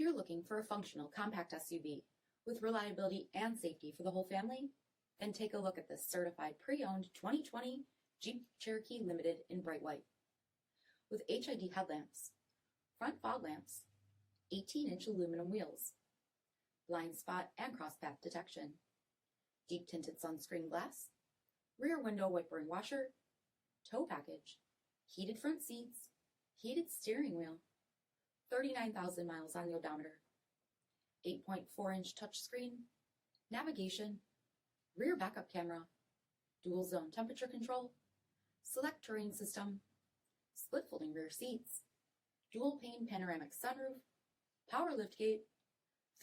If you're looking for a functional compact SUV with reliability and safety for the whole family, then take a look at this certified pre-owned 2020 Jeep Cherokee Limited in bright white. With HID headlamps, front fog lamps, 18-inch aluminum wheels, blind spot and crosspath detection, deep tinted sunscreen glass, rear window wiper and washer, tow package, heated front seats, heated steering wheel, 39,000 miles on the odometer, 8.4-inch touchscreen, navigation, rear backup camera, dual zone temperature control, SELEC-TERRAIN system, split folding rear seats, dual pane panoramic sunroof, power liftgate,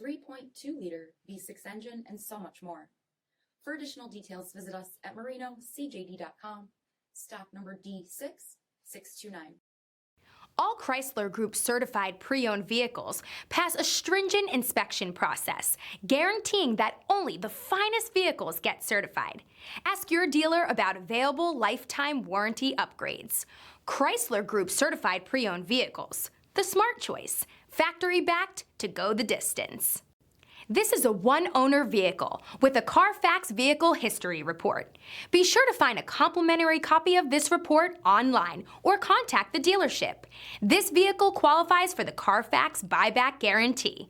3.2-liter V6 engine, and so much more. For additional details, visit us at marinocjd.com, stock number D6629. All Chrysler Group certified pre-owned vehicles pass a stringent inspection process, guaranteeing that only the finest vehicles get certified. Ask your dealer about available lifetime warranty upgrades. Chrysler Group certified pre-owned vehicles, the smart choice, factory backed to go the distance. This is a one-owner vehicle with a CARFAX vehicle history report. Be sure to find a complimentary copy of this report online or contact the dealership. This vehicle qualifies for the CARFAX buyback guarantee.